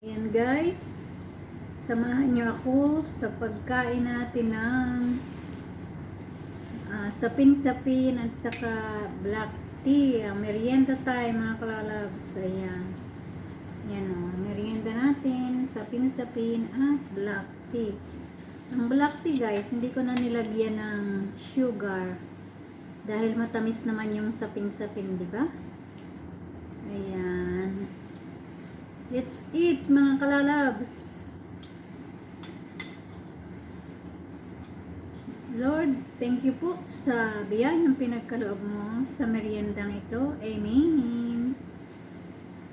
Ayan guys, samahan niyo ako sa pagkain natin ng sapin-sapin at saka black tea. Merienda tayo mga kalalabs. Ayan. Yan o, merienda natin, sapin-sapin at black tea. Ang black tea guys, hindi ko na nilagyan ng sugar. Dahil matamis naman yung sapin-sapin, di ba? Ayan. Let's eat mga kalalabs. Lord, thank you po sa biyayang pinagkaloob mo sa meriendang ito. Amen.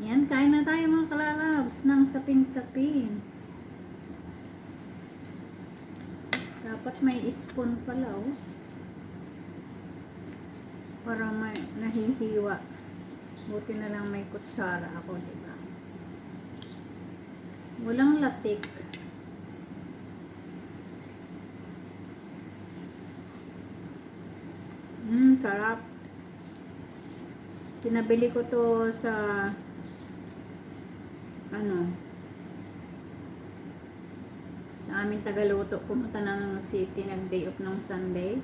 Yan, kain na tayo mga kalalabs ng sapin-sapin. Dapat may spoon pala oh. Para may nahihiwa. Buti na lang may kutsara ako, diba? Walang latik. Sarap. Pinabili ko to sa sa aming tagaluto. Pumunta ng city, nag-day off ng Sunday.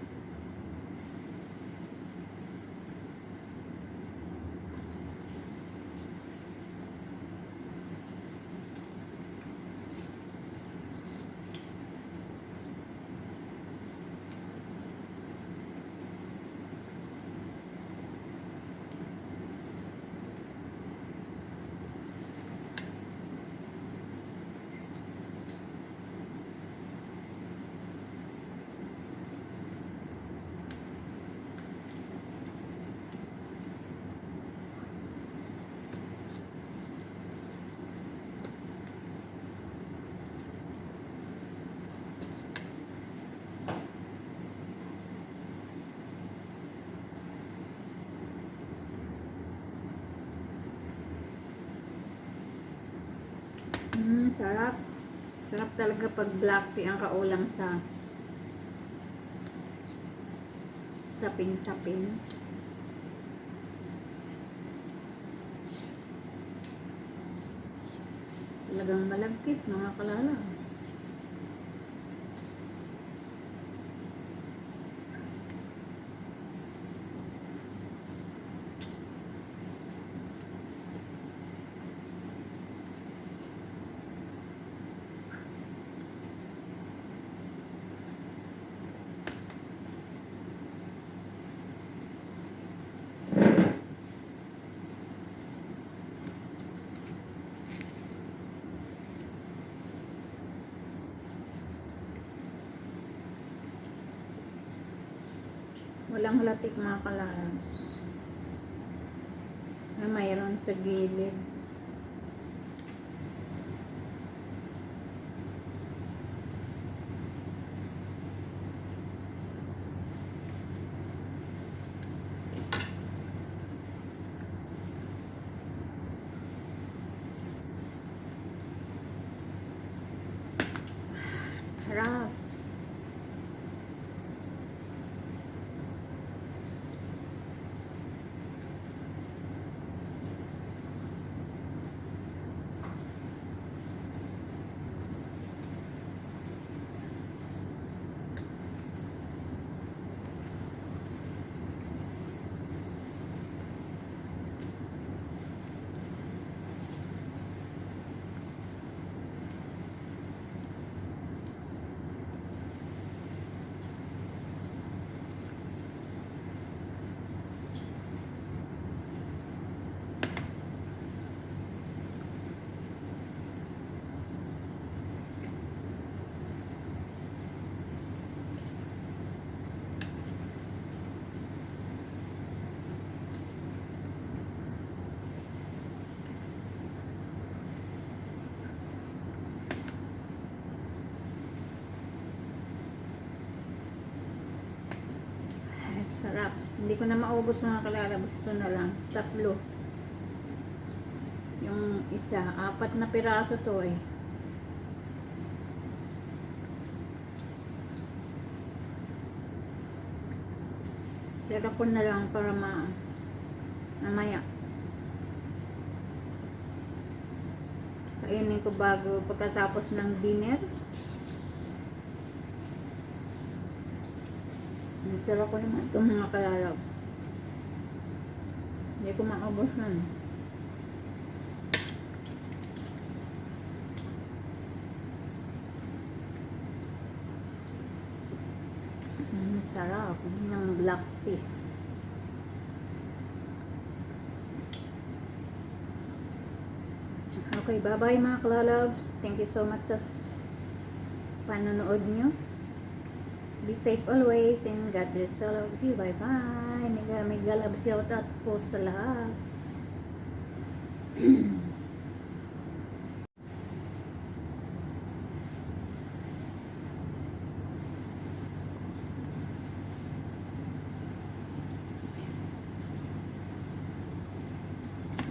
Sarap. Sarap talaga pag black tea ang kaulam sa sapin-sapin. Talagang malagkit mga kalalas. Walang latik mga kalalas. Na mayroon sa gilid. Sarap. Sarap. Hindi ko na maubos mga kalalabas. Ito na lang. 3. Yung isa. 4 na piraso to eh. Tira ko na lang para mamaya. kakainin ko bago pagkatapos ng dinner. Nagtira ko naman itong mga kalalab. Hindi ko maubos nun. Sarap ng black tea. Okay, bye-bye mga kalalabs. Thank you so much sa panonood nyo. Be safe always and God bless all of you. Bye-bye. Mega love shout out po sa lahat.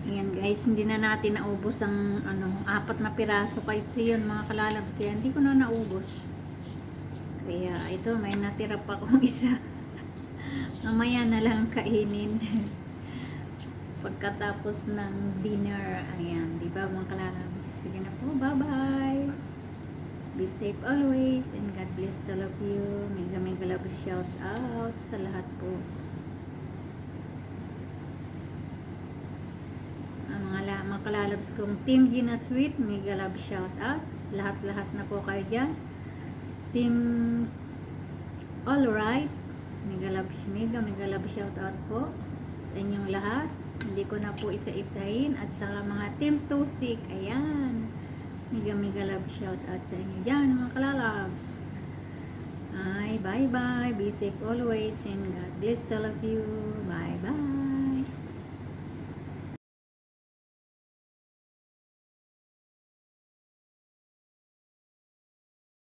Ayan guys, hindi na natin naubos ang 4 na piraso kasi yun mga kalalabs. Kaya hindi ko na naubos. Kaya ito, may natira pa akong isa. Mamaya na lang kainin. Pagkatapos ng dinner. Ayan, di ba mga kalalabs? Sige na po, bye-bye. Be safe always and God bless all of you. Mega love shout out sa lahat po. Mga kalalabs kong Team Gina Sweet, mega love shout out. Lahat-lahat na po kayo dyan. Team Alright, mega love shout out po sa inyong lahat. Hindi ko na po isa-isahin. At saka mga Team Tusik, ayan. Mega love shout out sa inyo dyan mga kalalabs. Ay, bye-bye. Be safe always and God bless all of you. Bye-bye.